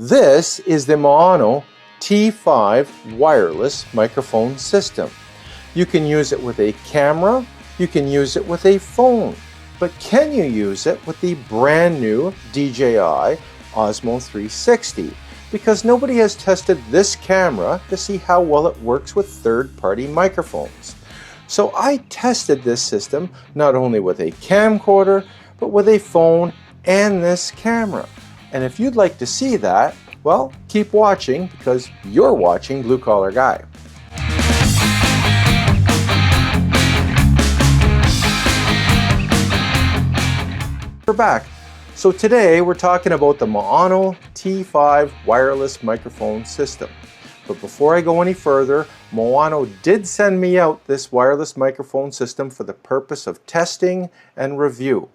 This is the Maono T5 wireless microphone system. You can use it with a camera, you can use it with a phone, but can you use it with the brand new DJI Osmo 360? Because nobody has tested this camera to see how well it works with third-party microphones. So I tested this system not only with a camcorder, but with a phone and this camera. And if you'd like to see that, well, keep watching because you're watching Blue Collar Guy. We're back. So today we're talking about the Maono T5 wireless microphone system. But before I go any further, Maono did send me out this wireless microphone system for the purpose of testing and review.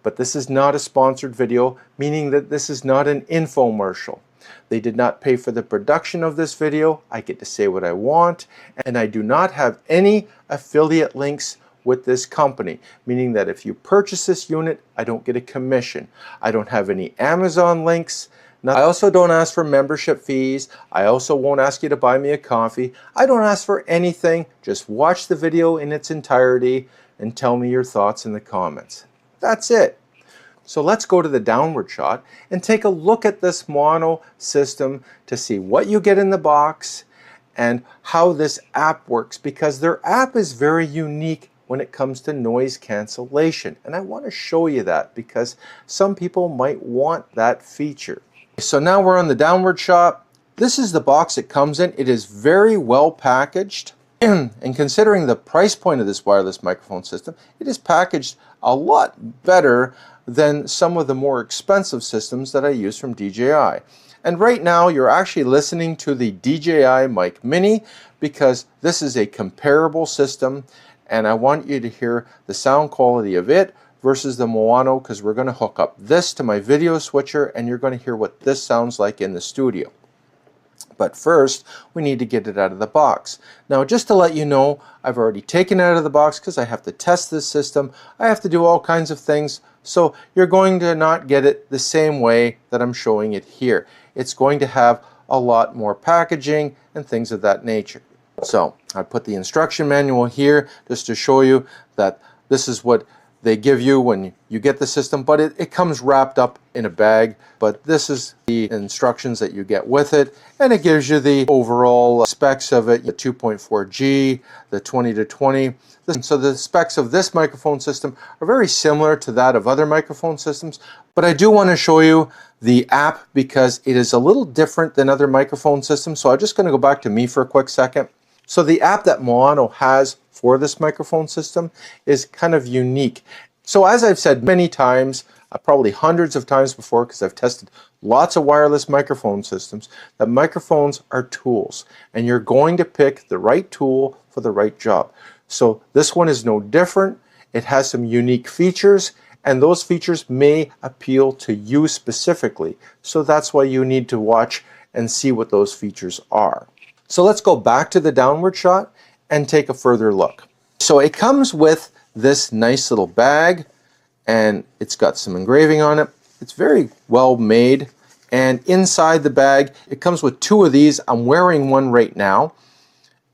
But this is not a sponsored video, meaning that this is not an infomercial. They did not pay for the production of this video. I get to say what I want, and I do not have any affiliate links with this company, meaning that if you purchase this unit, I don't get a commission. I don't have any Amazon links. Now, I also don't ask for membership fees. I also won't ask you to buy me a coffee. I don't ask for anything. Just watch the video in its entirety and tell me your thoughts in the comments. That's it. So let's go to the downward shot and take a look at this Maono system to see what you get in the box and how this app works, because their app is very unique when it comes to noise cancellation. And I want to show you that because some people might want that feature. So now we're on the downward shot. This is the box it comes in. It is very well packaged. And considering the price point of this wireless microphone system, it is packaged a lot better than some of the more expensive systems that I use from DJI. And right now you're actually listening to the DJI Mic Mini because this is a comparable system, and I want you to hear the sound quality of it versus the Maono, because we're going to hook up this to my video switcher and you're going to hear what this sounds like in the studio. But first, we need to get it out of the box. Now, just to let you know, I've already taken it out of the box because I have to test this system. I have to do all kinds of things, so you're going to not get it the same way that I'm showing it here. It's going to have a lot more packaging and things of that nature. So, I put the instruction manual here just to show you that this is what they give you when you get the system, but it comes wrapped up in a bag. But this is the instructions that you get with it, and it gives you the overall specs of it, the 2.4G, the 20-20. So the specs of this microphone system are very similar to that of other microphone systems, but I do want to show you the app because it is a little different than other microphone systems. So I'm just going to go back to me for a quick second. So the app that Maono has for this microphone system is kind of unique. So as I've said many times, probably hundreds of times before, because I've tested lots of wireless microphone systems, that microphones are tools, and you're going to pick the right tool for the right job. So this one is no different. It has some unique features, and those features may appeal to you specifically. So that's why you need to watch and see what those features are. So let's go back to the downward shot and take a further look. So it comes with this nice little bag, and it's got some engraving on it. It's very well made, and inside the bag it comes with two of these. I'm wearing one right now,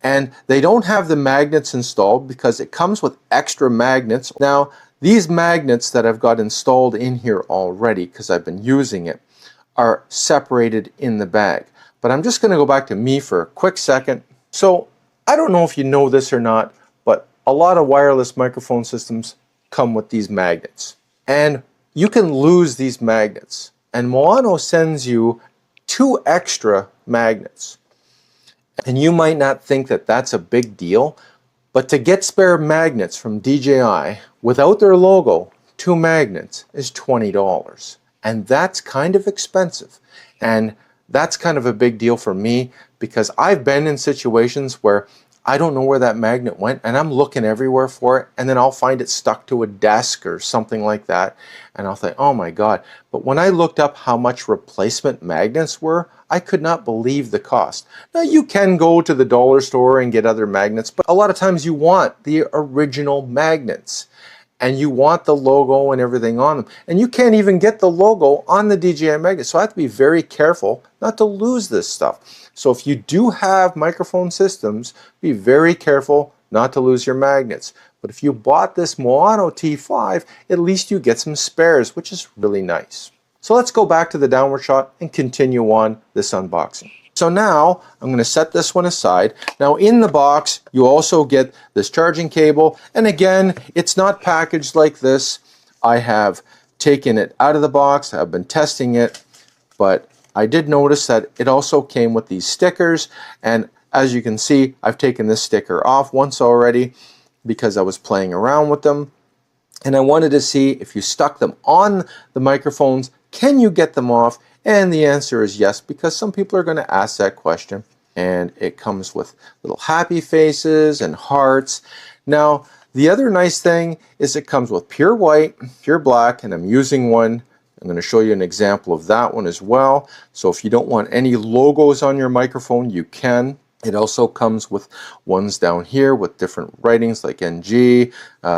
and they don't have the magnets installed because it comes with extra magnets. Now these magnets that I've got installed in here already, because I've been using it, are separated in the bag. But I'm just going to go back to me for a quick second. So I don't know if you know this or not, but a lot of wireless microphone systems come with these magnets. And you can lose these magnets. And Maono sends you 2 extra magnets. And you might not think that that's a big deal, but to get spare magnets from DJI without their logo, 2 magnets is $20. And that's kind of expensive. And that's kind of a big deal for me because I've been in situations where I don't know where that magnet went and I'm looking everywhere for it, and then I'll find it stuck to a desk or something like that, and I'll think, oh my God. But when I looked up how much replacement magnets were, I could not believe the cost. Now you can go to the dollar store and get other magnets, but a lot of times you want the original magnets. and you want the logo and everything on them. And you can't even get the logo on the DJI magnet. So I have to be very careful not to lose this stuff. So if you do have microphone systems, be very careful not to lose your magnets. But if you bought this Maono T5, at least you get some spares, which is really nice. So let's go back to the downward shot and continue on this unboxing. So now I'm going to set this one aside. Now in the box you also get this charging cable, and again it's not packaged like this. I have taken it out of the box, I've been testing it, but I did notice that it also came with these stickers, and as you can see I've taken this sticker off once already because I was playing around with them, and I wanted to see if you stuck them on the microphones, can you get them off? And the answer is yes, because some people are going to ask that question. And it comes with little happy faces and hearts. Now, the other nice thing is it comes with pure white, pure black, and I'm using one. I'm going to show you an example of that one as well. So if you don't want any logos on your microphone, you can. It also comes with ones down here with different writings like NG.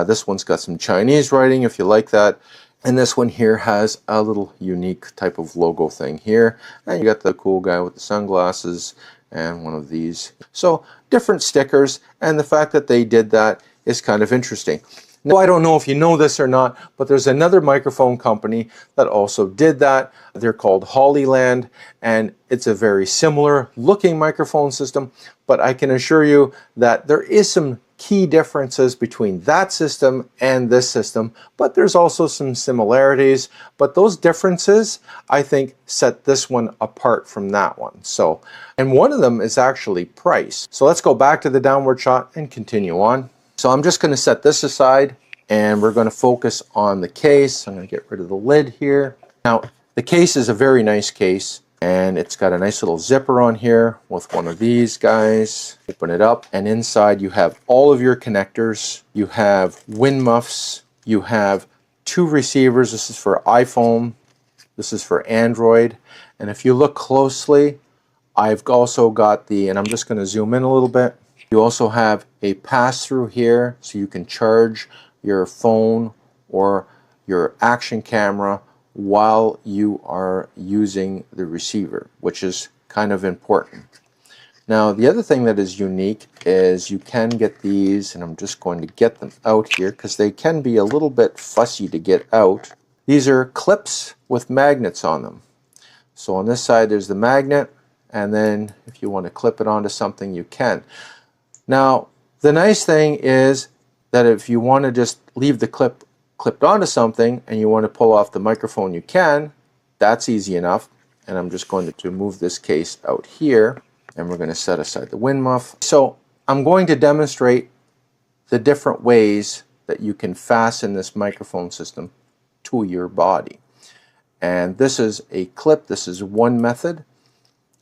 This one's got some Chinese writing if you like that. And this one here has a little unique type of logo thing here. And you got the cool guy with the sunglasses and one of these. So different stickers, and the fact that they did that is kind of interesting. Now, I don't know if you know this or not, but there's another microphone company that also did that. They're called Hollyland, and it's a very similar looking microphone system, but I can assure you that there is some key differences between that system and this system, but there's also some similarities. But those differences, I think, set this one apart from that one. So, and one of them is actually price. So let's go back to the downward shot and continue on. So I'm just going to set this aside and we're going to focus on the case. I'm going to get rid of the lid here. Now, the case is a very nice case, and it's got a nice little zipper on here with one of these guys. Open it up, and inside you have all of your connectors. You have wind muffs. You have two receivers. This is for iPhone. This is for Android. And if you look closely, I've also got the, and I'm just going to zoom in a little bit. You also have a pass-through here, so you can charge your phone or your action camera while you are using the receiver, which is kind of important. Now, the other thing that is unique is you can get these, and I'm just going to get them out here because they can be a little bit fussy to get out. These are clips with magnets on them. So on this side there's the magnet, and then if you want to clip it onto something, you can. Now, the nice thing is that if you want to just leave the clip clipped onto something and you want to pull off the microphone, you can. That's easy enough. And I'm just going to move this case out here, and we're going to set aside the wind muff. So I'm going to demonstrate the different ways that you can fasten this microphone system to your body. And this is a clip. This is one method.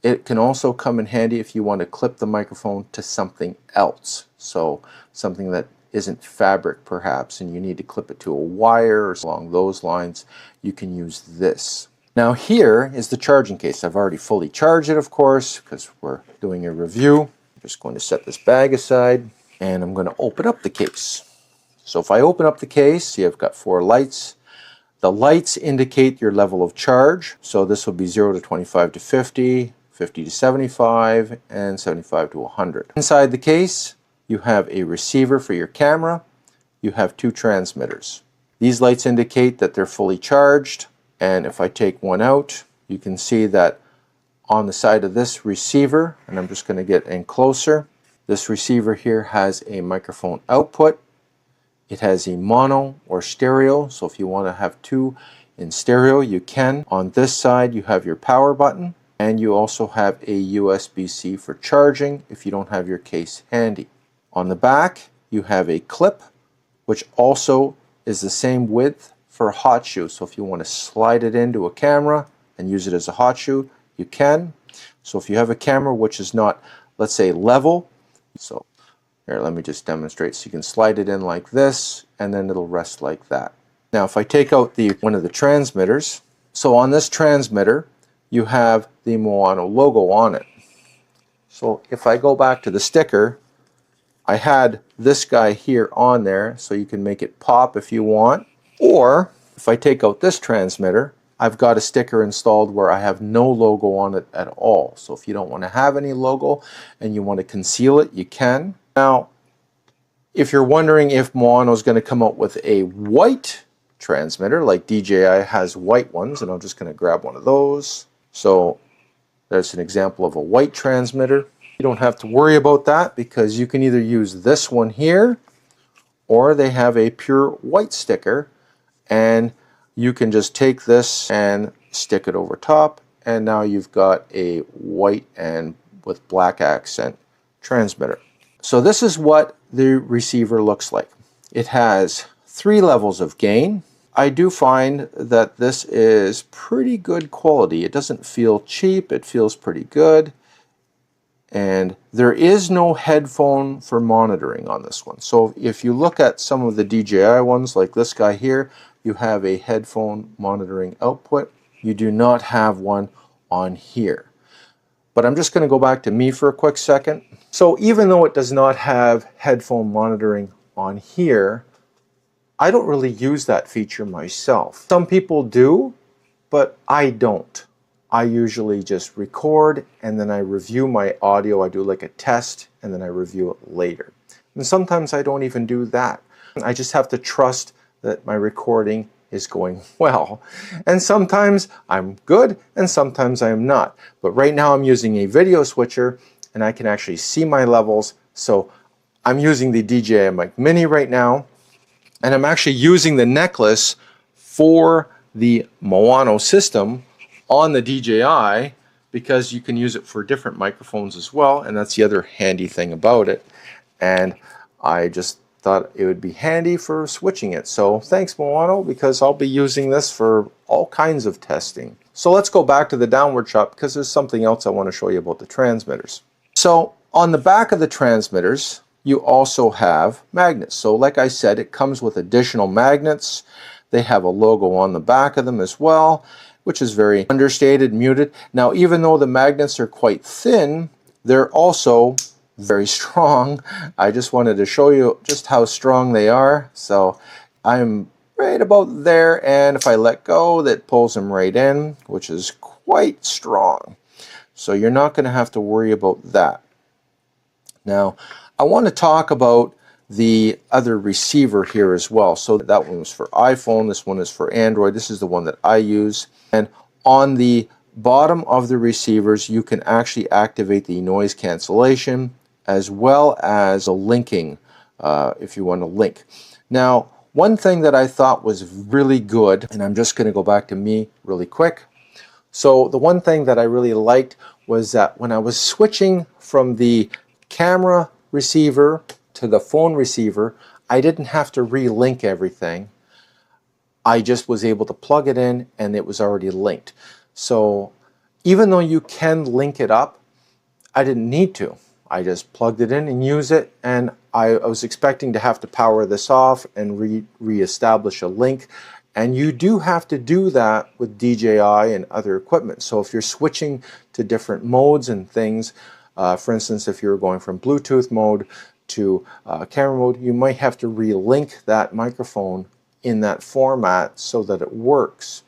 It can also come in handy if you want to clip the microphone to something else. So something that isn't fabric perhaps, and you need to clip it to a wire or along those lines, you can use this. Now here is the charging case. I've already fully charged it, of course, because we're doing a review. I'm just going to set this bag aside, and I'm going to open up the case. So if I open up the case, see I've got 4 lights. The lights indicate your level of charge. So this will be 0 to 25 to 50, 50 to 75, and 75 to 100. Inside the case, you have a receiver for your camera. You have 2 transmitters. These lights indicate that they're fully charged, and if I take one out, you can see that on the side of this receiver, and I'm just going to get in closer, this receiver here has a microphone output. It has a mono or stereo, so if you want to have 2 in stereo, you can. On this side, you have your power button, and you also have a USB-C for charging if you don't have your case handy. On the back, you have a clip, which also is the same width for a hot shoe. So if you want to slide it into a camera and use it as a hot shoe, you can. So if you have a camera which is not, let's say, level, so here, let me just demonstrate. So you can slide it in like this, and then it'll rest like that. Now, if I take out one of the transmitters, so on this transmitter, you have the Maono logo on it. So if I go back to the sticker, I had this guy here on there, so you can make it pop if you want. Or if I take out this transmitter, I've got a sticker installed where I have no logo on it at all. So if you don't want to have any logo and you want to conceal it, you can. Now, if you're wondering if Maono is going to come out with a white transmitter, like DJI has white ones, and I'm just going to grab one of those. So there's an example of a white transmitter. You don't have to worry about that because you can either use this one here, or they have a pure white sticker, and you can just take this and stick it over top, and now you've got a white and with black accent transmitter. So this is what the receiver looks like. It has 3 levels of gain. I do find that this is pretty good quality. It doesn't feel cheap, it feels pretty good. And there is no headphone for monitoring on this one. So if you look at some of the DJI ones, like this guy here, you have a headphone monitoring output. You do not have one on here. But I'm just going to go back to me for a quick second. So even though it does not have headphone monitoring on here, I don't really use that feature myself. Some people do, but I don't. I usually just record and then I review my audio. I do like a test and then I review it later. And sometimes I don't even do that. I just have to trust that my recording is going well. And sometimes I'm good and sometimes I'm not. But right now I'm using a video switcher and I can actually see my levels. So I'm using the DJI Mic Mini right now, and I'm actually using the necklace for the Maono system on the DJI because you can use it for different microphones as well, and that's the other handy thing about it. And I just thought it would be handy for switching it. So thanks Maono, because I'll be using this for all kinds of testing. So let's go back to the downward shot because there's something else I want to show you about the transmitters. So on the back of the transmitters, you also have magnets. So like I said, it comes with additional magnets. They have a logo on the back of them as well, which is very understated, muted. Now, even though the magnets are quite thin, they're also very strong. I just wanted to show you just how strong they are. So I'm right about there, and if I let go, that pulls them right in, which is quite strong. So you're not going to have to worry about that. Now, I want to talk about the other receiver here as well. So that one was for iPhone, this one is for Android. This is the one that I use. And on the bottom of the receivers, you can actually activate the noise cancellation as well as a linking if you want to link. Now, one thing that I thought was really good, and I'm just going to go back to me really quick. So the one thing that I really liked was that when I was switching from the camera receiver to the phone receiver, I didn't have to relink everything. I just was able to plug it in and it was already linked. So even though you can link it up, I didn't need to. I just plugged it in and use it, and I was expecting to have to power this off and re-establish a link. And you do have to do that with DJI and other equipment. So if you're switching to different modes and things, for instance, if you're going from Bluetooth mode to camera mode, you might have to relink that microphone in that format so that it works.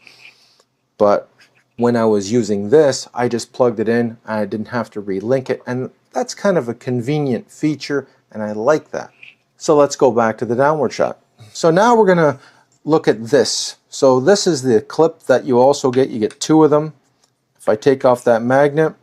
But when I was using this, I just plugged it in. I didn't have to relink it, and that's kind of a convenient feature, and I like that. So let's go back to the downward shot. So now we're going to look at this. So this is the clip that you also get. You get 2 of them. If I take off that magnet,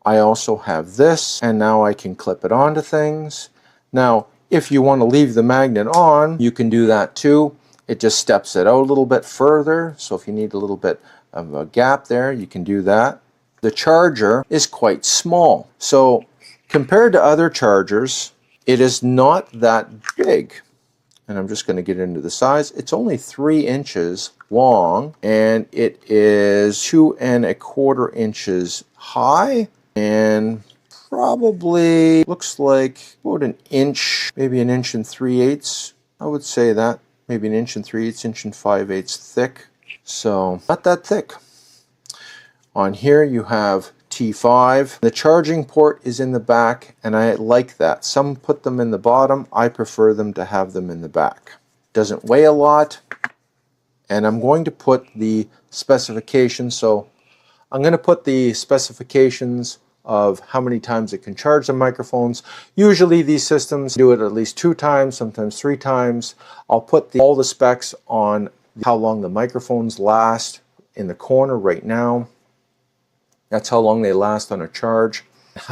I also have this, and now I can clip it onto things. Now, if you want to leave the magnet on, you can do that too. It just steps it out a little bit further. So if you need a little bit of a gap there, you can do that. The charger is quite small. So compared to other chargers, it is not that big. And I'm just going to get into the size. It's only 3 inches long, and it is 2¼ inches high, and probably looks like about 1 inch, maybe 1 3/8 inches. I would say that. Maybe 1 3/8 inches, 1 5/8 thick. So not that thick. On here you have T5. The charging port is in the back, and I like that. Some put them in the bottom. I prefer them to have them in the back. Doesn't weigh a lot, and I'm going to put the specifications. So I'm going to put the specifications of how many times it can charge the microphones. Usually these systems do it at least 2 times, sometimes 3 times. I'll put all the specs on how long the microphones last in the corner right now. That's how long they last on a charge,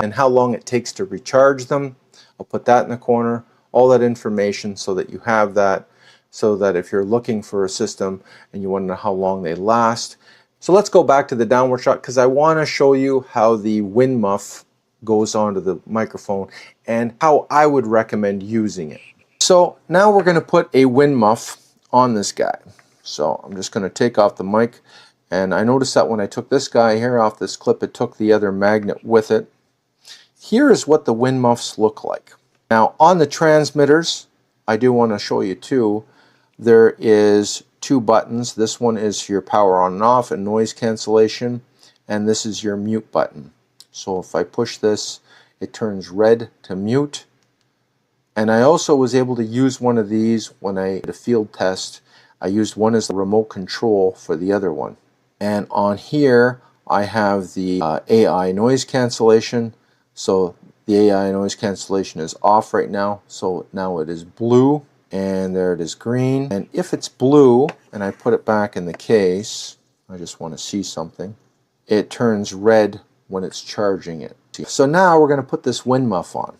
and how long it takes to recharge them. I'll put that in the corner, all that information, so that you have that, so that if you're looking for a system and you want to know how long they last. So let's go back to the downward shot, because I want to show you how the wind muff goes onto the microphone and how I would recommend using it. So now we're going to put a wind muff on this guy. So I'm just going to take off the mic. And I noticed that when I took this guy here off this clip, it took the other magnet with it. Here is what the wind muffs look like. Now on the transmitters, I do want to show you too, there is 2 buttons. This one is your power on and off and noise cancellation, and this is your mute button. So if I push this, it turns red to mute. And I also was able to use one of these when I did a field test. I used one as the remote control for the other one. And on here I have the AI noise cancellation. So the AI noise cancellation is off right now. So now it is blue, and there it is green. And if it's blue and I put it back in the case, I just want to see something, it turns red when it's charging it. So now we're going to put this wind muff on.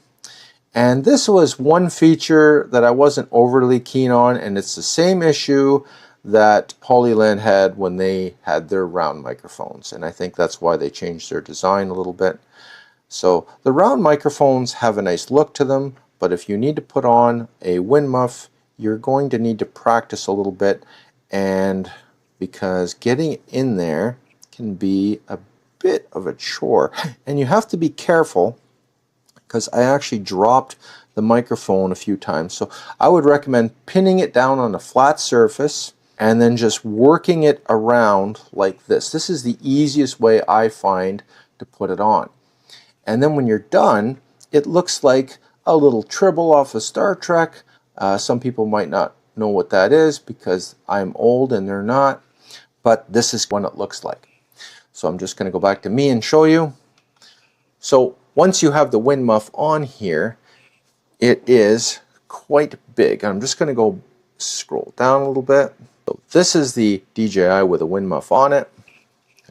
And this was one feature that I wasn't overly keen on, and it's the same issue that Polyland had when they had their round microphones, and I think that's why they changed their design a little bit. So the round microphones have a nice look to them, but if you need to put on a wind muff, you're going to need to practice a little bit, and because getting in there can be a bit of a chore, and you have to be careful, because I actually dropped the microphone a few times. So I would recommend pinning it down on a flat surface and then just working it around like this. This is the easiest way I find to put it on. And then when you're done, it looks like a little tribble off of Star Trek. Some people might not know what that is because I'm old and they're not, but this is what it looks like. So I'm just going to go back to me and show you. So once you have the wind muff on here, it is quite big. I'm just going to go scroll down a little bit. So this is the DJI with a wind muff on it.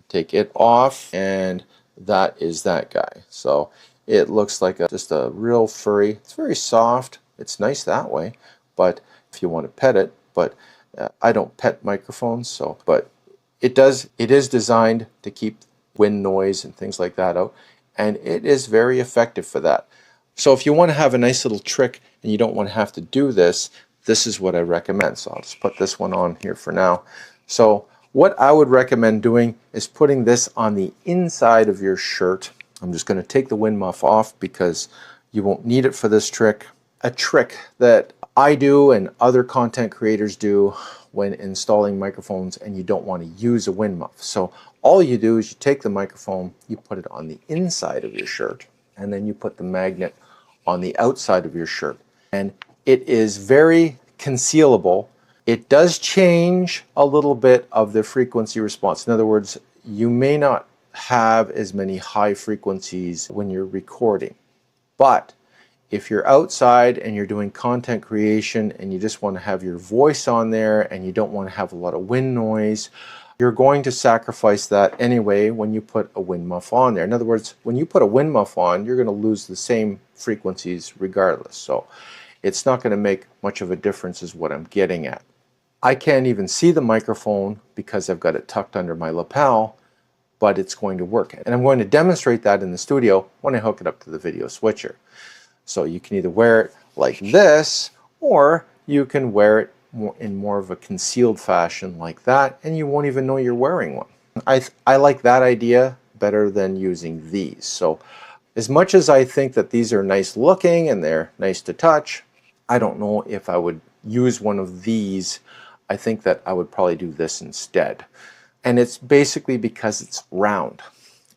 Take it off, and that is that guy. So it looks like just a real furry. It's very soft. It's nice that way, but if you want to pet it, but I don't pet microphones, so but it is designed to keep wind noise and things like that out, and it is very effective for that. So if you want to have a nice little trick and you don't want to have to do this, this is what I recommend. So I'll just put this one on here for now. So what I would recommend doing is putting this on the inside of your shirt. I'm just going to take the wind muff off because you won't need it for this trick. A trick that I do and other content creators do when installing microphones and you don't want to use a wind muff. So all you do is you take the microphone, you put it on the inside of your shirt, and then you put the magnet on the outside of your shirt. And it is very concealable. It does change a little bit of the frequency response. In other words, you may not have as many high frequencies when you're recording. But if you're outside and you're doing content creation and you just want to have your voice on there and you don't want to have a lot of wind noise, you're going to sacrifice that anyway when you put a wind muff on there. In other words, when you put a wind muff on, you're going to lose the same frequencies regardless. So it's not going to make much of a difference is what I'm getting at. I can't even see the microphone because I've got it tucked under my lapel, but it's going to work. And I'm going to demonstrate that in the studio when I hook it up to the video switcher. So you can either wear it like this, or you can wear it in more of a concealed fashion like that, and you won't even know you're wearing one. I like that idea better than using these. So as much as I think that these are nice looking and they're nice to touch, I don't know if I would use one of these. I think that I would probably do this instead. And it's basically because it's round.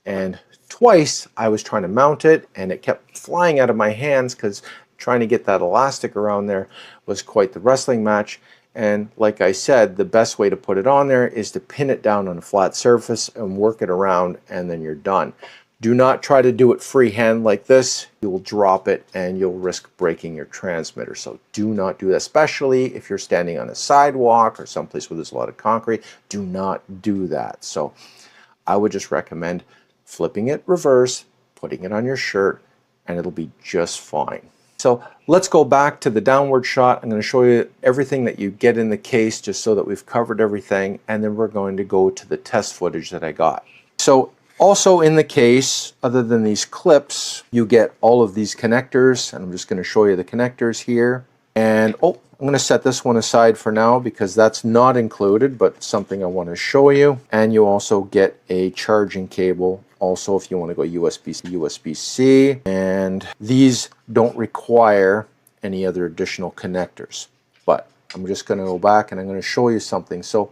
And twice I was trying to mount it and it kept flying out of my hands because trying to get that elastic around there was quite the wrestling match. And like I said, the best way to put it on there is to pin it down on a flat surface and work it around, and then you're done. Do not try to do it freehand like this. You will drop it and you'll risk breaking your transmitter. So do not do that, especially if you're standing on a sidewalk or someplace where there's a lot of concrete. Do not do that. So I would just recommend flipping it reverse, putting it on your shirt, and it'll be just fine. So let's go back to the downward shot. I'm going to show you everything that you get in the case just so that we've covered everything, and then we're going to go to the test footage that I got. So also in the case, other than these clips, you get all of these connectors, and I'm just going to show you the connectors here. And I'm going to set this one aside for now because that's not included, but something I want to show you. And you also get a charging cable, also if you want to go USB-C, USB-C. And these don't require any other additional connectors. But I'm just going to go back and I'm going to show you something. So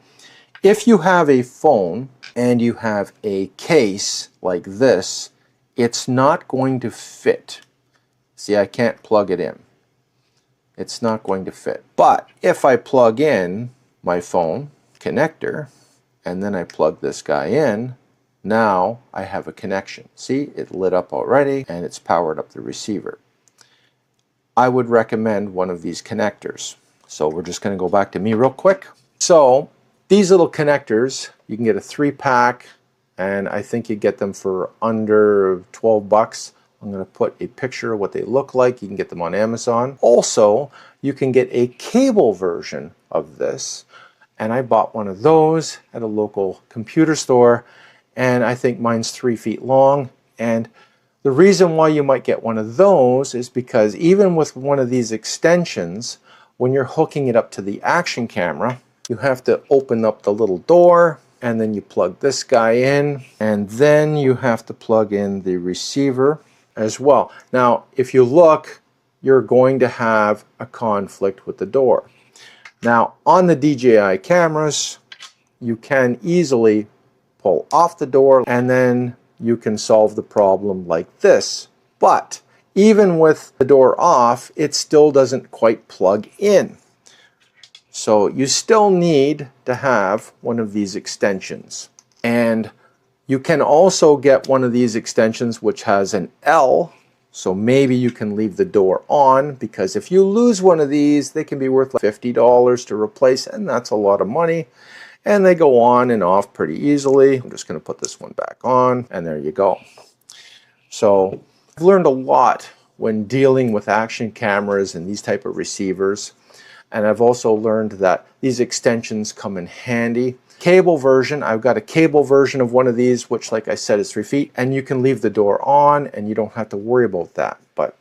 if you have a phone and you have a case like this, it's not going to fit. See, I can't plug it in. It's not going to fit. But if I plug in my phone connector and then I plug this guy in, now I have a connection. See, it lit up already and it's powered up the receiver. I would recommend one of these connectors. So we're just going to go back to me real quick. So these little connectors, you can get a 3-pack, and I think you get them for under 12 bucks. I'm going to put a picture of what they look like. You can get them on Amazon. Also, you can get a cable version of this. And I bought one of those at a local computer store. And I think mine's 3 feet long. And the reason why you might get one of those is because even with one of these extensions, when you're hooking it up to the action camera, you have to open up the little door. And then you plug this guy in. And then you have to plug in the receiver as well. Now, if you look, you're going to have a conflict with the door. Now, on the DJI cameras, you can easily pull off the door and then you can solve the problem like this. But even with the door off, it still doesn't quite plug in. So you still need to have one of these extensions. And you can also get one of these extensions which has an L, so maybe you can leave the door on, because if you lose one of these, they can be worth like $50 to replace, and that's a lot of money. And they go on and off pretty easily. I'm just going to put this one back on, and there you go. So I've learned a lot when dealing with action cameras and these type of receivers. And I've also learned that these extensions come in handy. Cable version, I've got a cable version of one of these, which like I said is 3 feet, and you can leave the door on and you don't have to worry about that. But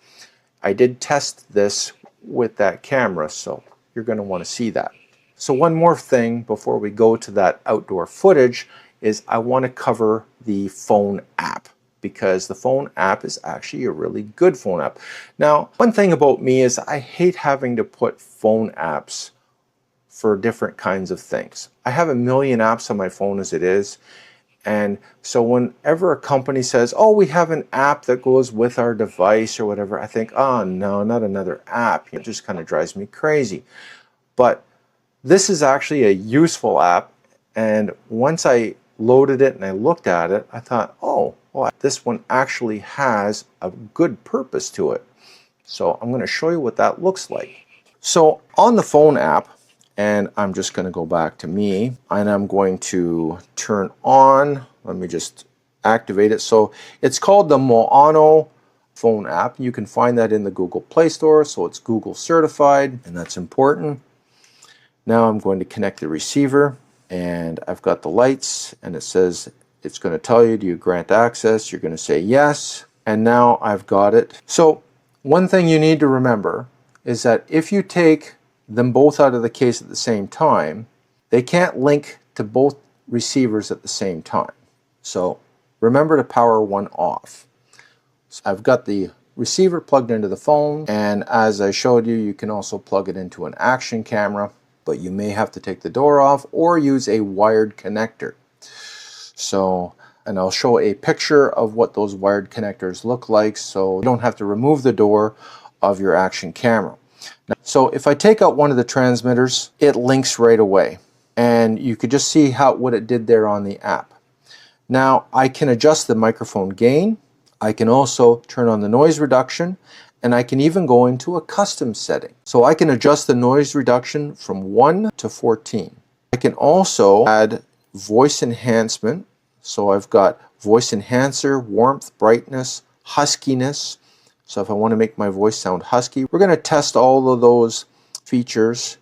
I did test this with that camera, so you're going to want to see that. So one more thing before we go to that outdoor footage is I want to cover the phone app, because the phone app is actually a really good phone app. Now, one thing about me is I hate having to put phone apps for different kinds of things. I have a million apps on my phone as it is. And so whenever a company says, oh, we have an app that goes with our device or whatever, I think, oh no, not another app. It just kind of drives me crazy. But this is actually a useful app. And once I loaded it and I looked at it, I thought, oh, well, this one actually has a good purpose to it. So I'm going to show you what that looks like. So on the phone app, and I'm just going to go back to me, and I'm going to turn on, let me just activate it. So it's called the Maono phone app. You can find that in the Google Play Store, so it's Google certified, and that's important. Now I'm going to connect the receiver, and I've got the lights, and it says, it's going to tell you, do you grant access? You're going to say yes, and now I've got it. So one thing you need to remember is that if you take them both out of the case at the same time, they can't link to both receivers at the same time. So remember to power one off. So I've got the receiver plugged into the phone, and as I showed you, you can also plug it into an action camera, but you may have to take the door off or use a wired connector. So and I'll show a picture of what those wired connectors look like so you don't have to remove the door of your action camera. So if I take out one of the transmitters, it links right away, and you could just see what it did there on the app. Now I can adjust the microphone gain, I can also turn on the noise reduction, and I can even go into a custom setting. So I can adjust the noise reduction from 1 to 14. I can also add voice enhancement. So I've got voice enhancer, warmth, brightness, huskiness. So if I want to make my voice sound husky, we're going to test all of those features.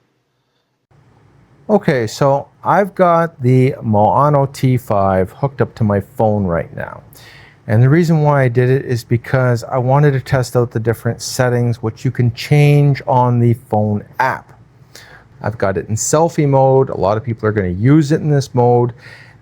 Okay, so I've got the Maono T5 hooked up to my phone right now. And the reason why I did it is because I wanted to test out the different settings which you can change on the phone app. I've got it in selfie mode. A lot of people are going to use it in this mode.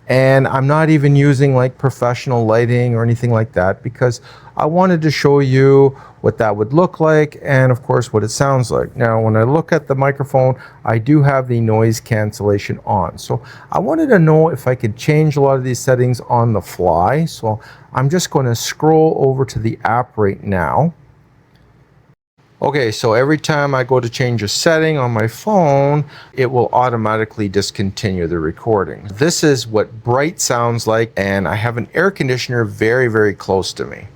And I'm not even using like professional lighting or anything like that because I wanted to show you what that would look like and of course what it sounds like. Now when I look at the microphone, I do have the noise cancellation on. So I wanted to know if I could change a lot of these settings on the fly. So I'm just going to scroll over to the app right now. Okay, so every time I go to change a setting on my phone, it will automatically discontinue the recording. This is what bright sounds like, and I have an air conditioner very, very close to me.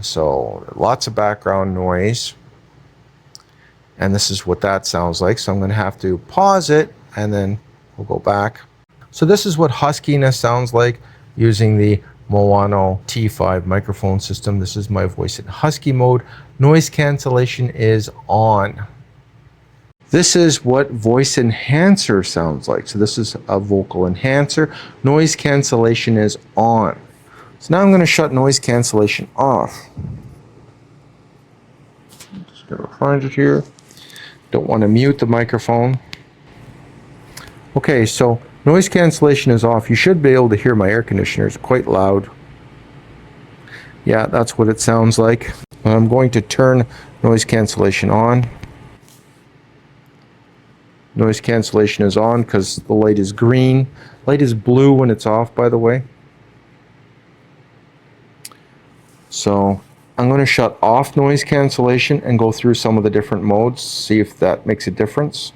So lots of background noise. And this is what that sounds like. So I'm going to have to pause it, and then we'll go back. So this is what huskiness sounds like using the Maono T5 microphone system. This is my voice in husky mode. Noise cancellation is on. This is what voice enhancer sounds like. So this is a vocal enhancer. Noise cancellation is on. So now I'm going to shut noise cancellation off. Just going to find it here. Don't want to mute the microphone. Okay, so noise cancellation is off. You should be able to hear my air conditioner. It's quite loud. Yeah, that's what it sounds like. I'm going to turn noise cancellation on. Noise cancellation is on because the light is green. Light is blue when it's off, by the way. So I'm going to shut off noise cancellation and go through some of the different modes, see if that makes a difference.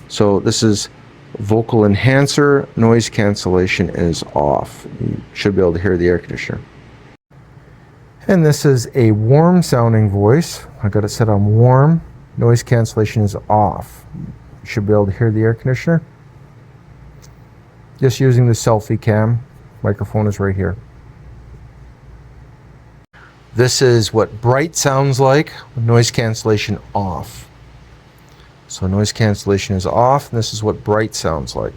So this is vocal enhancer. Noise cancellation is off. You should be able to hear the air conditioner. And this is a warm sounding voice. I got it set on warm. Noise cancellation is off. You should be able to hear the air conditioner. Just using the selfie cam. Microphone is right here. This is what bright sounds like. Noise cancellation off. So noise cancellation is off, and this is what bright sounds like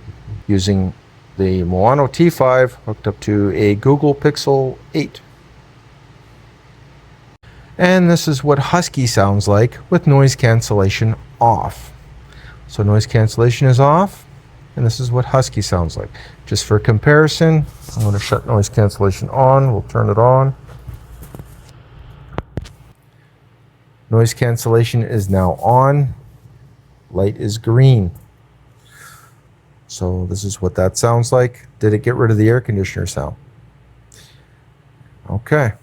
using the Maono T5 hooked up to a Google Pixel 8. And this is what husky sounds like with noise cancellation off. So noise cancellation is off, and this is what husky sounds like. Just for comparison, I'm going to shut noise cancellation on. We'll turn it on. Noise cancellation is now on. Light is green. So this is what that sounds like. Did it get rid of the air conditioner sound? Okay.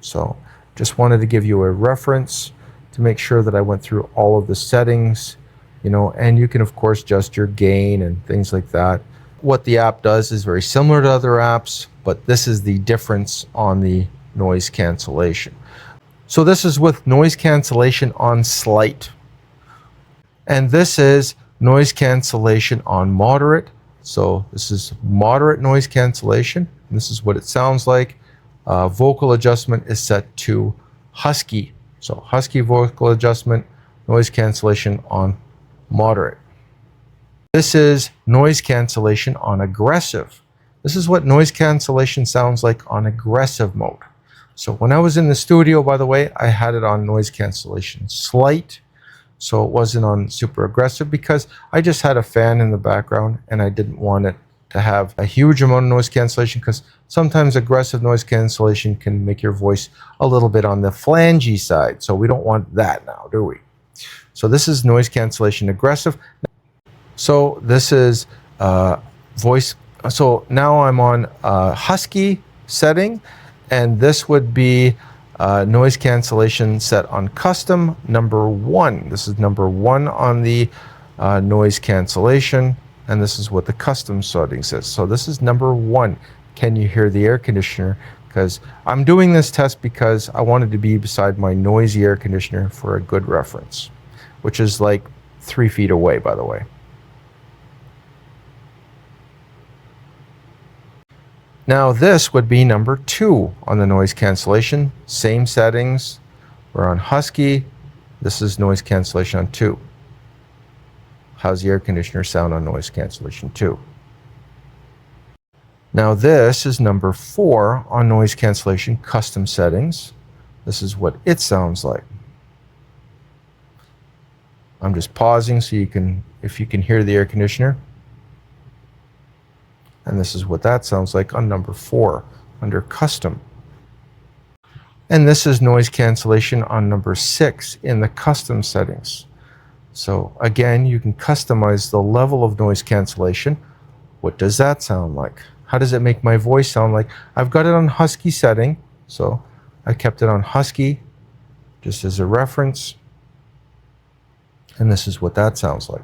So just wanted to give you a reference to make sure that I went through all of the settings, and you can of course adjust your gain and things like that. What the app does is very similar to other apps, but this is the difference on the noise cancellation. So this is with noise cancellation on slight. And this is noise cancellation on moderate. So this is moderate noise cancellation. And this is what it sounds like. Vocal adjustment is set to husky. So husky vocal adjustment, noise cancellation on moderate. This is noise cancellation on aggressive. This is what noise cancellation sounds like on aggressive mode. So when I was in the studio, by the way, I had it on noise cancellation slight. So it wasn't on super aggressive because I just had a fan in the background and I didn't want it to have a huge amount of noise cancellation because sometimes aggressive noise cancellation can make your voice a little bit on the flangey side. So we don't want that now, do we? So this is noise cancellation aggressive. So this is voice So now I'm on Husky setting, and this would be noise cancellation set on custom number 1. This is number 1 on the noise cancellation, and this is what the custom setting says. So this is number 1. Can you hear the air conditioner? Because I'm doing this test because I wanted to be beside my noisy air conditioner for a good reference, which is like 3 feet away, by the way. Now this would be number 2 on the noise cancellation. Same settings. We're on Husky. This is noise cancellation on 2. How's the air conditioner sound on noise cancellation 2? Now this is number 4 on noise cancellation custom settings. This is what it sounds like. I'm just pausing so you can, if you can hear the air conditioner. And this is what that sounds like on number 4 under custom. And this is noise cancellation on number 6 in the custom settings. So again, you can customize the level of noise cancellation. What does that sound like? How does it make my voice sound like? I've got it on Husky setting, so I kept it on Husky just as a reference. And this is what that sounds like.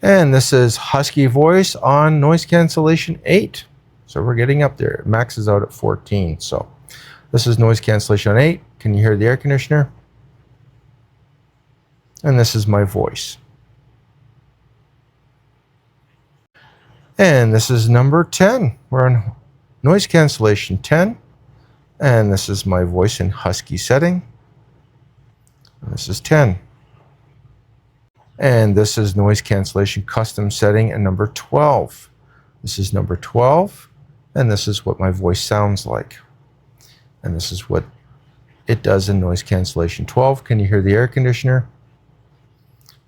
And this is Husky voice on noise cancellation 8. So we're getting up there. It maxes out at 14. So this is noise cancellation on 8. Can you hear the air conditioner? And this is my voice. And this is number 10. We're on noise cancellation 10. And this is my voice in Husky setting. And this is 10. And this is noise cancellation custom setting and number 12. This is number 12, and this is what my voice sounds like. And this is what it does in noise cancellation 12. Can you hear the air conditioner?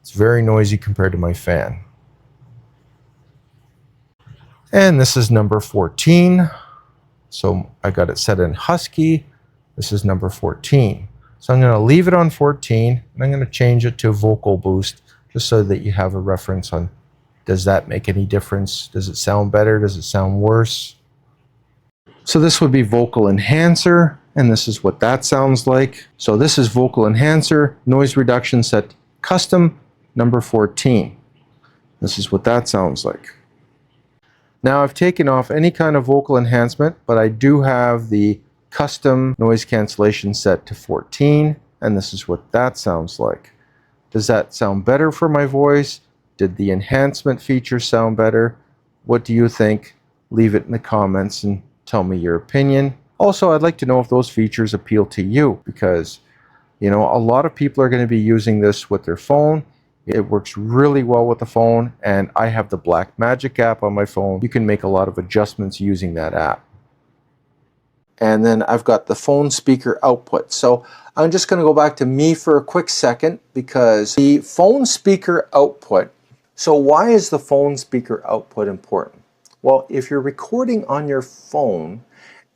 It's very noisy compared to my fan. And this is number 14. So I got it set in Husky. This is number 14. So I'm going to leave it on 14, and I'm going to change it to vocal boost, just so that you have a reference on, does that make any difference? Does it sound better? Does it sound worse? So this would be vocal enhancer, and this is what that sounds like. So this is vocal enhancer, noise reduction set custom, number 14. This is what that sounds like. Now I've taken off any kind of vocal enhancement, but I do have the custom noise cancellation set to 14, and this is what that sounds like. Does that sound better for my voice? Did the enhancement feature sound better? What do you think? Leave it in the comments and tell me your opinion. Also, I'd like to know if those features appeal to you, because, you know, a lot of people are going to be using this with their phone. It works really well with the phone, and I have the Blackmagic app on my phone. You can make a lot of adjustments using that app. And then I've got the phone speaker output. So I'm just going to go back to me for a quick second, because the phone speaker output, so why is the phone speaker output important? Well, if you're recording on your phone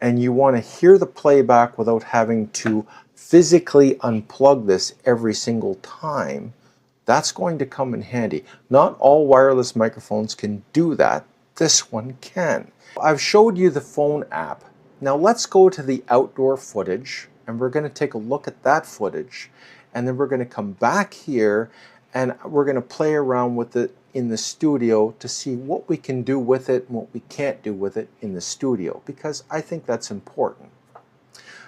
and you want to hear the playback without having to physically unplug this every single time, that's going to come in handy. Not all wireless microphones can do that. This one can. I've showed you the phone app. Now let's go to the outdoor footage, and we're going to take a look at that footage, and then we're going to come back here and we're going to play around with it in the studio to see what we can do with it and what we can't do with it in the studio, because I think that's important.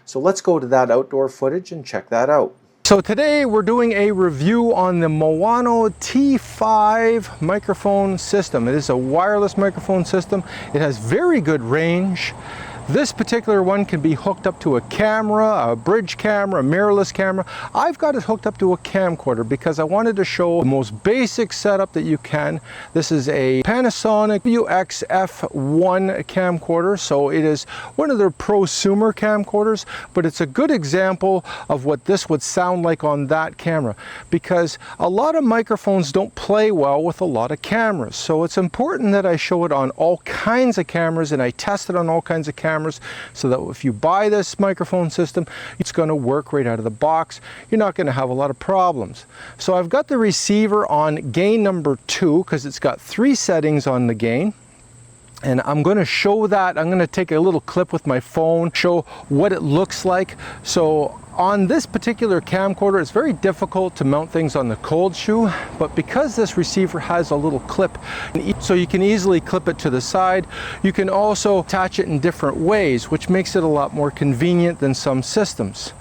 So let's go to that outdoor footage and check that out. So today we're doing a review on the Maono T5 microphone system. It is a wireless microphone system. It has very good range. This particular one can be hooked up to a camera, a bridge camera, a mirrorless camera. I've got it hooked up to a camcorder because I wanted to show the most basic setup that you can. This is a Panasonic UX-F1 camcorder, so it is one of their prosumer camcorders, but it's a good example of what this would sound like on that camera, because a lot of microphones don't play well with a lot of cameras. So it's important that I show it on all kinds of cameras, and I test it on all kinds of cameras cameras, so that if you buy this microphone system, it's going to work right out of the box. You're not going to have a lot of problems. So I've got the receiver on gain number 2 because it's got 3 settings on the gain. And I'm going to show that. I'm going to take a little clip with my phone, show what it looks like. So on this particular camcorder, it's very difficult to mount things on the cold shoe, but because this receiver has a little clip, so you can easily clip it to the side, you can also attach it in different ways, which makes it a lot more convenient than some systems.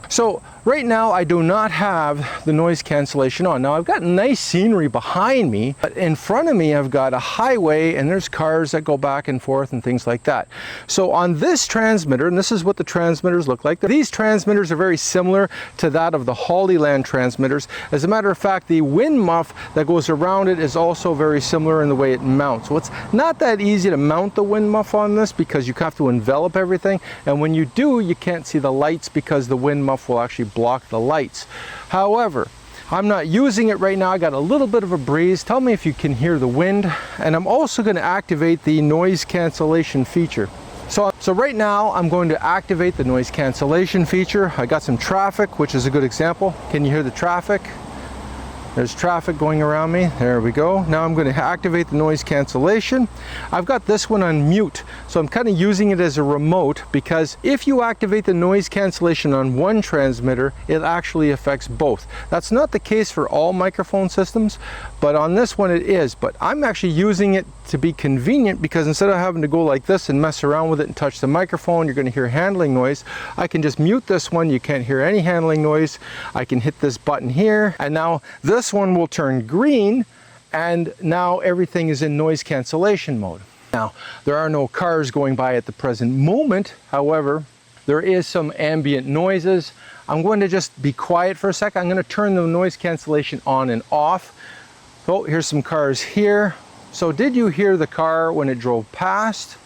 So right now I do not have the noise cancellation on. Now I've got nice scenery behind me, but in front of me I've got a highway and there's cars that go back and forth and things like that. So on this transmitter, and this is what the transmitters look like, these transmitters are very similar to that of the Hollyland transmitters. As a matter of fact, the wind muff that goes around it is also very similar in the way it mounts. So it's not that easy to mount the wind muff on this because you have to envelop everything, and when you do, you can't see the lights because the wind muff will actually block the lights. However, I'm not using it right now. I got a little bit of a breeze. Tell me if you can hear the wind. And I'm also going to activate the noise cancellation feature. So right now I'm going to activate the noise cancellation feature. I got some traffic, which is a good example. Can you hear the traffic? There's traffic going around me. There we go. Now I'm going to activate the noise cancellation. I've got this one on mute, so I'm kind of using it as a remote, because if you activate the noise cancellation on one transmitter, it actually affects both. That's not the case for all microphone systems, but on this one it is. But I'm actually using it to be convenient, because instead of having to go like this and mess around with it and touch the microphone, you're going to hear handling noise. I can just mute this one. You can't hear any handling noise. I can hit this button here, and now this one will turn green, and now everything is in noise cancellation mode. Now, there are no cars going by at the present moment. However, there is some ambient noises. I'm going to just be quiet for a second. I'm going to turn the noise cancellation on and off. Oh, here's some cars here. So did you hear the car when it drove past?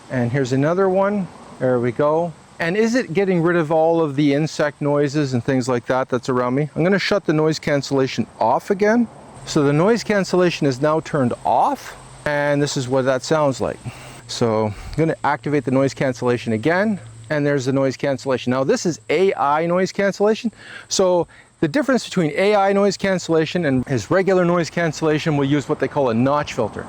And here's another one. There we go. And is it getting rid of all of the insect noises and things like that that's around me? I'm going to shut the noise cancellation off again. So the noise cancellation is now turned off, and this is what that sounds like. So I'm going to activate the noise cancellation again, and there's the noise cancellation. Now this is AI noise cancellation. So the difference between AI noise cancellation and his regular noise cancellation, will use what they call a notch filter.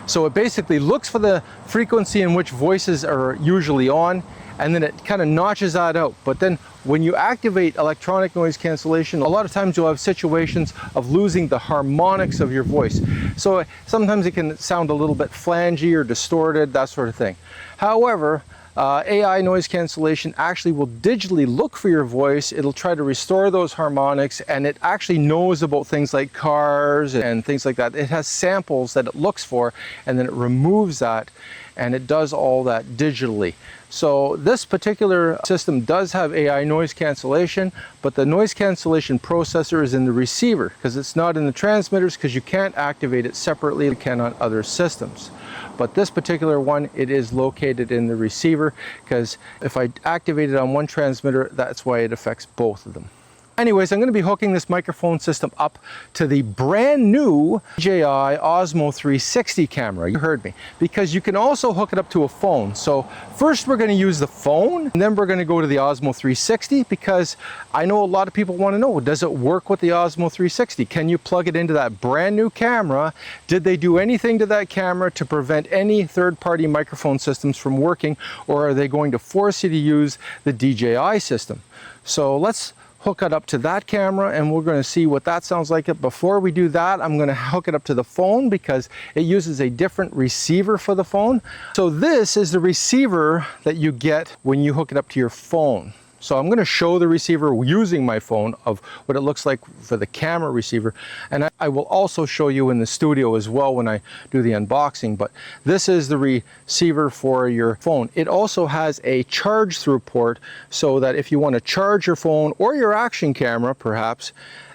So it basically looks for the frequency in which voices are usually on, and then it kind of notches that out. But then when you activate electronic noise cancellation, a lot of times you'll have situations of losing the harmonics of your voice. So sometimes it can sound a little bit flangy or distorted, that sort of thing. However, AI noise cancellation actually will digitally look for your voice. It'll try to restore those harmonics, and it actually knows about things like cars and things like that. It has samples that it looks for, and then it removes that, and it does all that digitally. So this particular system does have AI noise cancellation, but the noise cancellation processor is in the receiver, because it's not in the transmitters, because you can't activate it separately like you can on other systems. But this particular one, it is located in the receiver, because if I activate it on one transmitter, that's why it affects both of them. Anyways, I'm going to be hooking this microphone system up to the brand new DJI Osmo 360 camera. You heard me. Because you can also hook it up to a phone. So first we're going to use the phone, and then we're going to go to the Osmo 360, because I know a lot of people want to know, does it work with the Osmo 360? Can you plug it into that brand new camera? Did they do anything to that camera to prevent any third-party microphone systems from working, or are they going to force you to use the DJI system? So let's hook it up to that camera, and we're going to see what that sounds like. Before we do that, I'm going to hook it up to the phone, because it uses a different receiver for the phone. So this is the receiver that you get when you hook it up to your phone. So I'm going to show the receiver using my phone of what it looks like for the camera receiver, and I will also show you in the studio as well when I do the unboxing. But this is the receiver for your phone. It also has a charge through port, so that if you want to charge your phone or your action camera perhaps,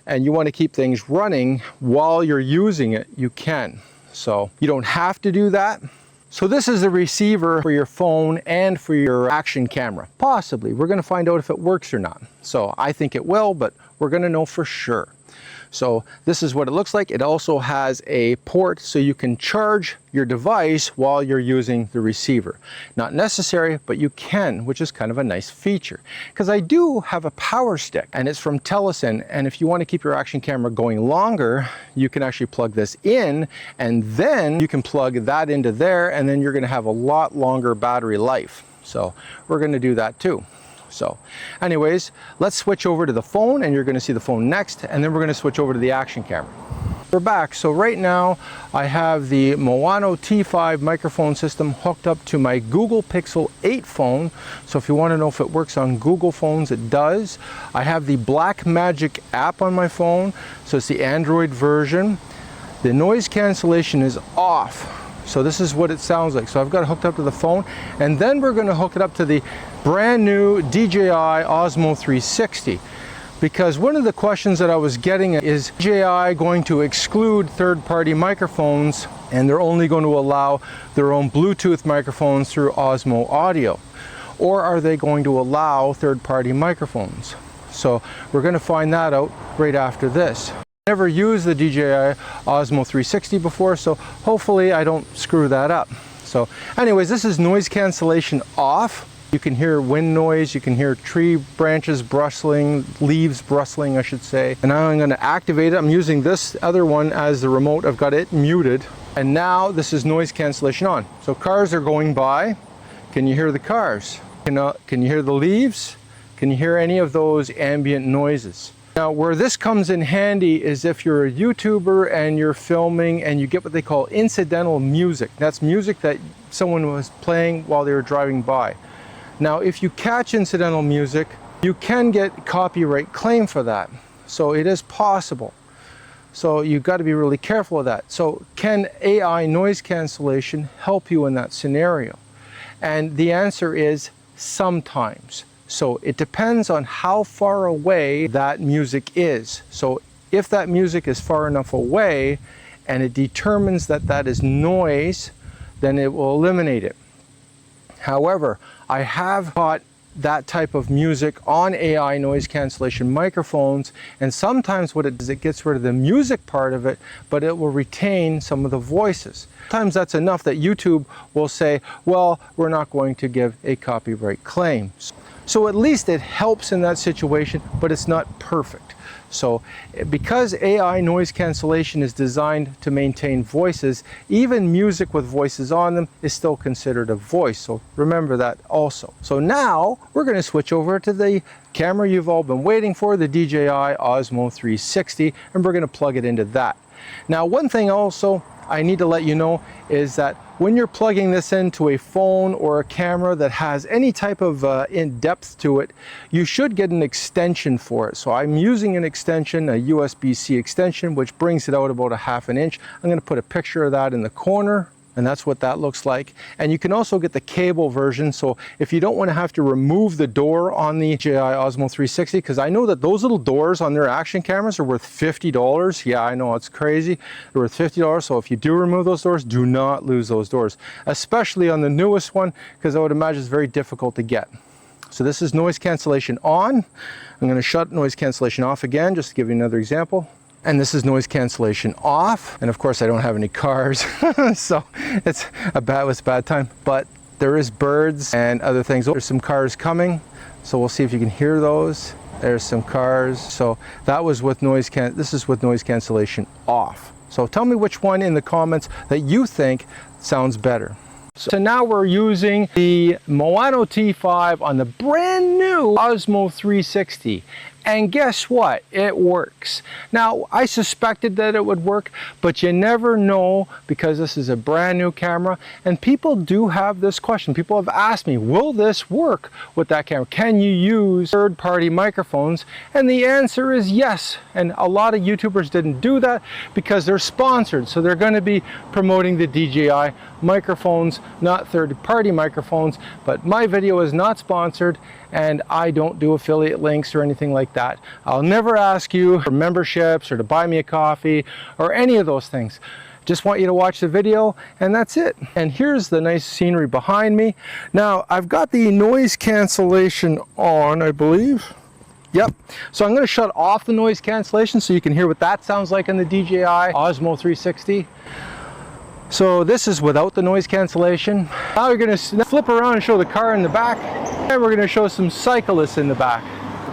and you want to keep things running while you're using it, you can. So you don't have to do that. So this is the receiver for your phone and for your action camera. Possibly. We're going to find out if it works or not. So I think it will, but we're going to know for sure. So this is what it looks like. It also has a port so you can charge your device while you're using the receiver. Not necessary, but you can, which is kind of a nice feature. Because I do have a power stick, and it's from Telesin, and if you want to keep your action camera going longer, you can actually plug this in, and then you can plug that into there, and then you're going to have a lot longer battery life. So we're going to do that too. So anyways, let's switch over to the phone, and you're going to see the phone next, and then we're going to switch over to the action camera. We're back. So right now I have the Maono T5 microphone system hooked up to my Google Pixel 8 phone. So if you want to know if it works on Google phones, it does. I have the Blackmagic app on my phone, so it's the Android version. The noise cancellation is off. So this is what it sounds like. So I've got it hooked up to the phone, and then we're going to hook it up to the brand new DJI Osmo 360. Because one of the questions that I was getting is DJI going to exclude third-party microphones, and they're only going to allow their own Bluetooth microphones through Osmo Audio? Or are they going to allow third-party microphones? So we're going to find that out right after this. Never used the DJI Osmo 360 before, so hopefully I don't screw that up. So anyways, this is noise cancellation off. You can hear wind noise, you can hear tree branches rustling, leaves rustling I should say. And now I'm going to activate it. I'm using this other one as the remote. I've got it muted. And now this is noise cancellation on. So cars are going by. Can you hear the cars? Can you hear the leaves? Can you hear any of those ambient noises? Now where this comes in handy is if you're a YouTuber and you're filming and you get what they call incidental music. That's music that someone was playing while they were driving by. Now if you catch incidental music, you can get copyright claim for that. So it is possible. So you've got to be really careful of that. So can AI noise cancellation help you in that scenario? And the answer is sometimes. So it depends on how far away that music is. So if that music is far enough away and it determines that that is noise, then it will eliminate it. However, I have caught that type of music on AI noise cancellation microphones, and sometimes what it does, it gets rid of the music part of it, but it will retain some of the voices. Sometimes that's enough that YouTube will say, well, we're not going to give a copyright claim. So at least it helps in that situation, but it's not perfect. So because AI noise cancellation is designed to maintain voices, even music with voices on them is still considered a voice. So remember that also. So now we're going to switch over to the camera you've all been waiting for, the DJI Osmo 360, and we're going to plug it into that. Now one thing also I need to let you know is that when you're plugging this into a phone or a camera that has any type of in-depth to it, you should get an extension for it. So I'm using an extension, a USB-C extension, which brings it out about a ½ inch. I'm going to put a picture of that in the corner, and that's what that looks like. And you can also get the cable version, so if you don't want to have to remove the door on the DJI Osmo 360, because I know that those little doors on their action cameras are worth $50. Yeah, I know, it's crazy. They're worth $50, so if you do remove those doors, do not lose those doors, especially on the newest one, because I would imagine it's very difficult to get. So this is noise cancellation on. I'm going to shut noise cancellation off again, just to give you another example. And this is noise cancellation off. And of course I don't have any cars, so it's a bad time. But there is birds and other things. There's some cars coming, so we'll see if you can hear those. There's some cars. So that was with this is with noise cancellation off. So tell me which one in the comments that you think sounds better. So now we're using the Maono T5 on the brand new Osmo 360. And guess what? It works. Now, I suspected that it would work, but you never know because this is a brand new camera. And people do have this question. People have asked me, will this work with that camera? Can you use third-party microphones? And the answer is yes. And a lot of YouTubers didn't do that because they're sponsored. So they're going to be promoting the DJI microphones, not third-party microphones. But my video is not sponsored, and I don't do affiliate links or anything like that. I'll never ask you for memberships or to buy me a coffee or any of those things. Just want you to watch the video, and that's it. And here's the nice scenery behind me. Now, I've got the noise cancellation on, I believe. Yep. So I'm going to shut off the noise cancellation so you can hear what that sounds like on the DJI Osmo 360. So this is without the noise cancellation. Now we're going to flip around and show the car in the back, and we're going to show some cyclists in the back.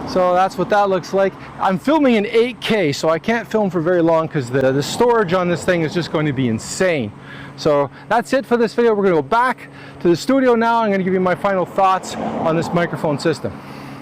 So that's what that looks like. I'm filming in 8K, so I can't film for very long because the storage on this thing is just going to be insane. So that's it for this video. We're going to go back to the studio now. I'm going to give you my final thoughts on this microphone system.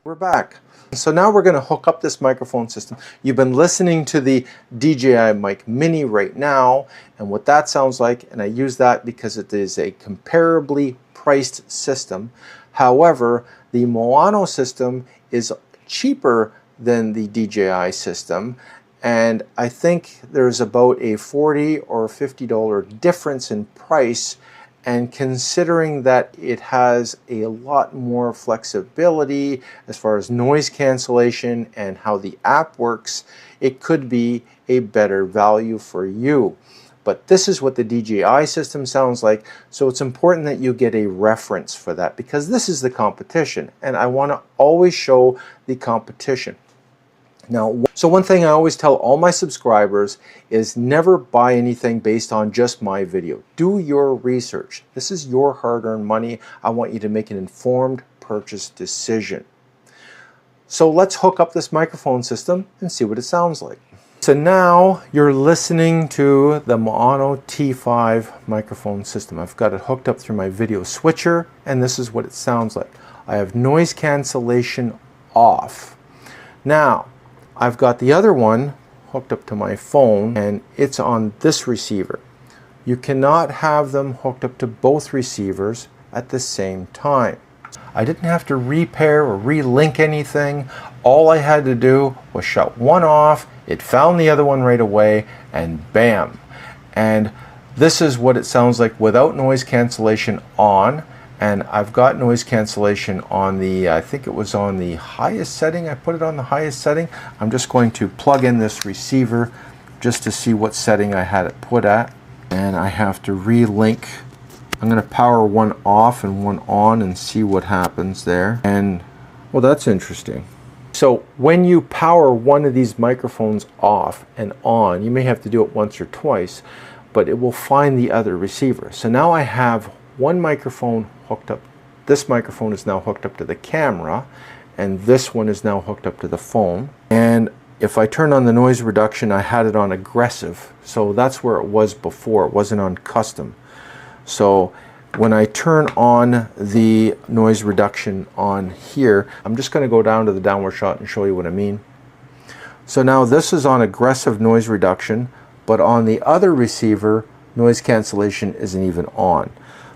We're back. So now we're going to hook up this microphone system. You've been listening to the DJI Mic Mini right now, and what that sounds like, and I use that because it is a comparably priced system. However, the Maono system is cheaper than the DJI system, and I think there's about a $40 or $50 difference in price, and considering that it has a lot more flexibility as far as noise cancellation and how the app works, it could be a better value for you. But this is what the DJI system sounds like, so it's important that you get a reference for that because this is the competition, and I want to always show the competition. Now, so one thing I always tell all my subscribers is never buy anything based on just my video. Do your research. This is your hard-earned money. I want you to make an informed purchase decision. So let's hook up this microphone system and see what it sounds like. So now you're listening to the Maono T5 microphone system. I've got it hooked up through my video switcher, and this is what it sounds like. I have noise cancellation off. Now, I've got the other one hooked up to my phone, and it's on this receiver. You cannot have them hooked up to both receivers at the same time. I didn't have to repair or relink anything. All I had to do was shut one off. It found the other one right away, and bam. And this is what it sounds like without noise cancellation on. And I've got noise cancellation on the, I think it was on the highest setting. I put it on the highest setting. I'm just going to plug in this receiver just to see what setting I had it put at. And I have to relink. I'm going to power one off and one on and see what happens there. And, well, that's interesting. So when you power one of these microphones off and on, you may have to do it once or twice, but it will find the other receiver. So now I have one microphone hooked up. This microphone is now hooked up to the camera, and this one is now hooked up to the phone. And if I turn on the noise reduction, I had it on aggressive. So that's where it was before. It wasn't on custom. So when I turn on the noise reduction on here, I'm just going to go down to the downward shot and show you what I mean. So now this is on aggressive noise reduction, but on the other receiver, noise cancellation isn't even on.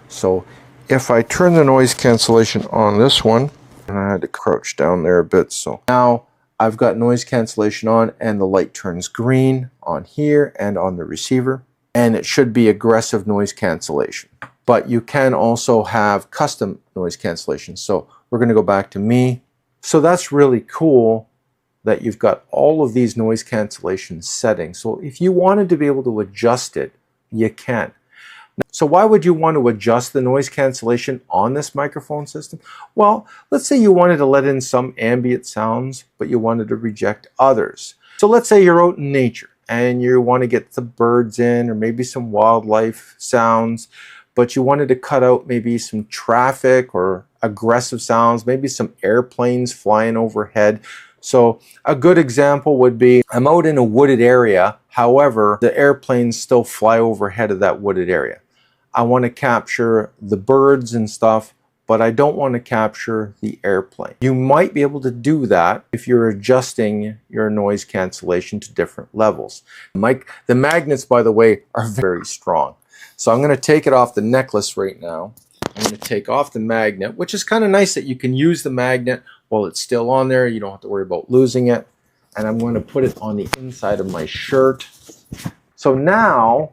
So if I turn the noise cancellation on this one, and I had to crouch down there a bit, so now I've got noise cancellation on, and the light turns green on here and on the receiver, and it should be aggressive noise cancellation. But you can also have custom noise cancellation. So we're going to go back to me. So that's really cool that you've got all of these noise cancellation settings. So if you wanted to be able to adjust it, you can. So why would you want to adjust the noise cancellation on this microphone system? Well, let's say you wanted to let in some ambient sounds, but you wanted to reject others. So let's say you're out in nature and you want to get the birds in, or maybe some wildlife sounds, but you wanted to cut out maybe some traffic or aggressive sounds, maybe some airplanes flying overhead. So a good example would be, I'm out in a wooded area, however, the airplanes still fly overhead of that wooded area. I want to capture the birds and stuff, but I don't want to capture the airplane. You might be able to do that if you're adjusting your noise cancellation to different levels. The magnets, by the way, are very strong. So I'm going to take it off the necklace right now. I'm going to take off the magnet, which is kind of nice that you can use the magnet while it's still on there. You don't have to worry about losing it. And I'm going to put it on the inside of my shirt. So now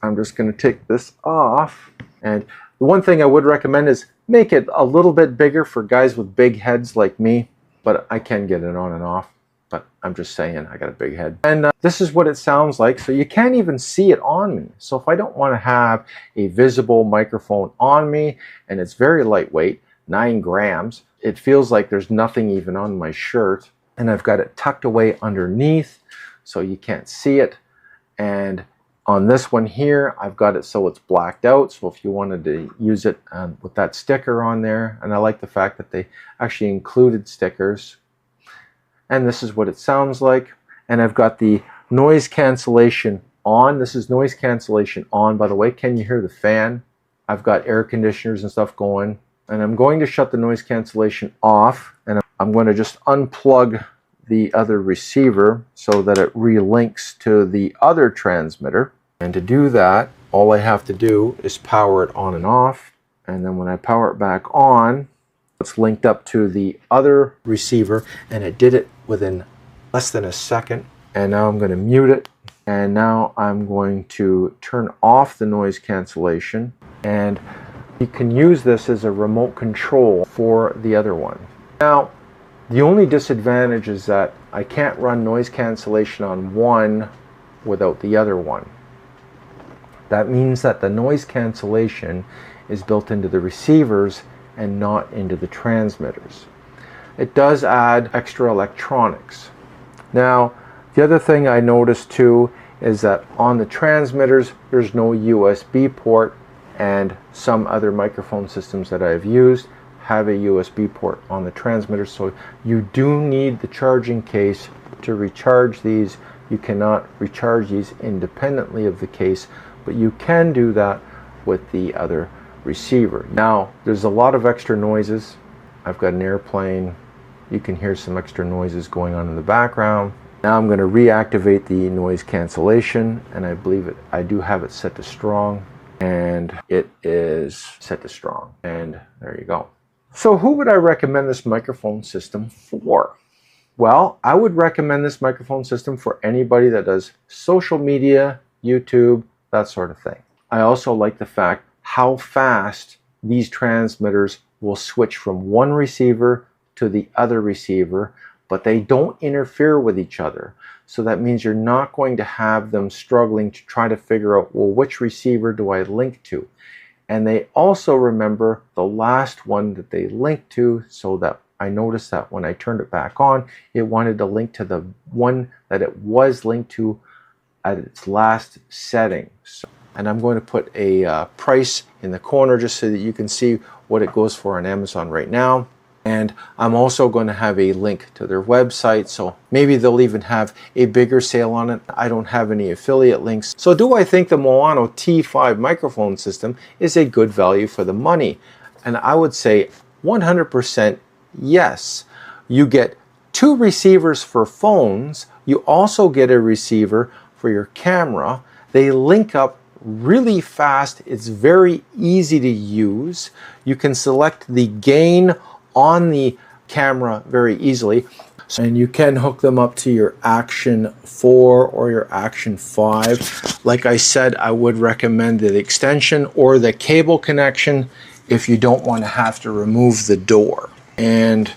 I'm just going to take this off. And the one thing I would recommend is make it a little bit bigger for guys with big heads like me. But I can get it on and off. But I'm just saying, I got a big head. And this is what it sounds like. So you can't even see it on me. So if I don't want to have a visible microphone on me, and it's very lightweight, 9 grams, it feels like there's nothing even on my shirt. and I've got it tucked away underneath so you can't see it. And on this one here, I've got it so it's blacked out, so if you wanted to use it with that sticker on there, and I like the fact that they actually included stickers. And this is what it sounds like. And I've got the noise cancellation on. This is noise cancellation on, by the way. Can you hear the fan? I've got air conditioners and stuff going. And I'm going to shut the noise cancellation off, and I'm going to just unplug the other receiver so that it relinks to the other transmitter. And to do that, all I have to do is power it on and off. And then when I power it back on, it's linked up to the other receiver, and it did it within less than a second. And now I'm going to mute it. And now I'm going to turn off the noise cancellation. And you can use this as a remote control for the other one. Now, the only disadvantage is that I can't run noise cancellation on one without the other one. That means that the noise cancellation is built into the receivers and not into the transmitters. It does add extra electronics. Now, the other thing I noticed too is that on the transmitters, there's no USB port, and some other microphone systems that I've used have a USB port on the transmitter, so you do need the charging case to recharge these. You cannot recharge these independently of the case, but you can do that with the other receiver. Now, there's a lot of extra noises. I've got an airplane. You can hear some extra noises going on in the background. Now I'm going to reactivate the noise cancellation, and I believe I do have it set to strong, and it is set to strong, and there you go. So who would I recommend this microphone system for? Well, I would recommend this microphone system for anybody that does social media, YouTube, that sort of thing. I also like the fact how fast these transmitters will switch from one receiver to the other receiver, but they don't interfere with each other. So that means you're not going to have them struggling to try to figure out, well, which receiver do I link to? And they also remember the last one that they linked to, so that I noticed that when I turned it back on, it wanted to link to the one that it was linked to at its last setting. And I'm going to put a price in the corner just so that you can see what it goes for on Amazon right now. And I'm also going to have a link to their website, so maybe they'll even have a bigger sale on it. I don't have any affiliate links. So do I think the Maono T5 microphone system is a good value for the money? And I would say 100% yes. You get 2 receivers for phones. You also get a receiver for your camera. They link up really fast. It's very easy to use. You can select the gain on the camera very easily, and you can hook them up to your Action 4 or your Action 5. Like I said, I would recommend the extension or the cable connection if you don't want to have to remove the door. And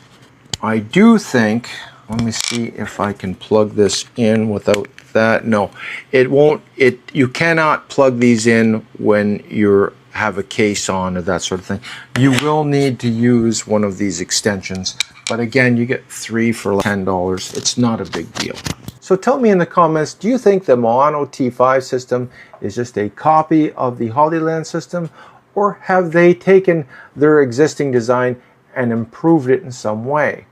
I do think, let me see if I can plug this in without that. No, it won't. You cannot plug these in when you're have a case on or that sort of thing. You will need to use one of these extensions, but again, you get 3 for $10. It's not a big deal. So tell me in the comments, do you think the Maono T5 system is just a copy of the Hollyland system, or have they taken their existing design and improved it in some way?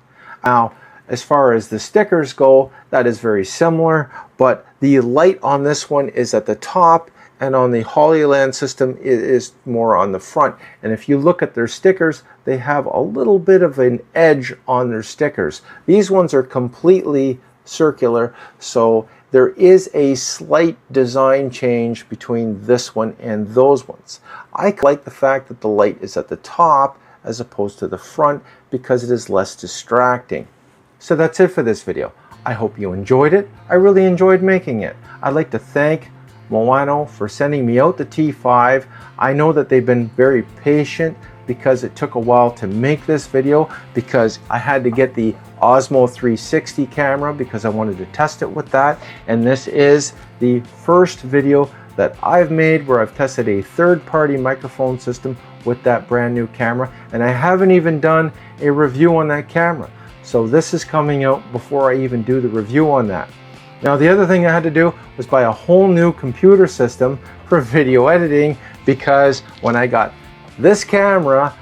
Now, as far as the stickers go, that is very similar, but the light on this one is at the top, and on the Hollyland system it is more on the front. And if you look at their stickers, they have a little bit of an edge on their stickers. These ones are completely circular, so there is a slight design change between this one and those ones. I like the fact that the light is at the top as opposed to the front because it is less distracting. So that's it for this video. I hope you enjoyed it. I really enjoyed making it. I'd like to thank Maono for sending me out the T5. I know that they've been very patient because it took a while to make this video, because I had to get the Osmo 360 camera because I wanted to test it with that. And this is the first video that I've made where I've tested a third-party microphone system with that brand new camera, and I haven't even done a review on that camera. So this is coming out before I even do the review on that. Now the other thing I had to do was buy a whole new computer system for video editing, because when I got this camera,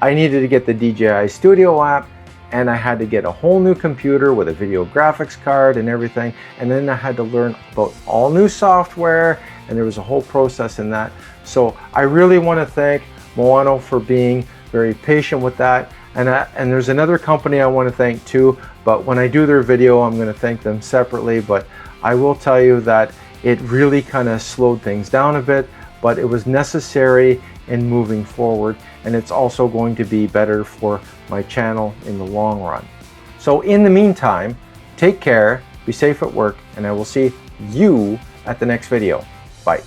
I needed to get the DJI Studio app, and I had to get a whole new computer with a video graphics card and everything, and then I had to learn about all new software, and there was a whole process in that. So I really want to thank Maono for being very patient with that, and there's another company I want to thank too, but when I do their video I'm going to thank them separately. But I will tell you that it really kind of slowed things down a bit, but it was necessary in moving forward, and it's also going to be better for my channel in the long run. So in the meantime, take care, be safe at work, and I will see you at the next video. Bye.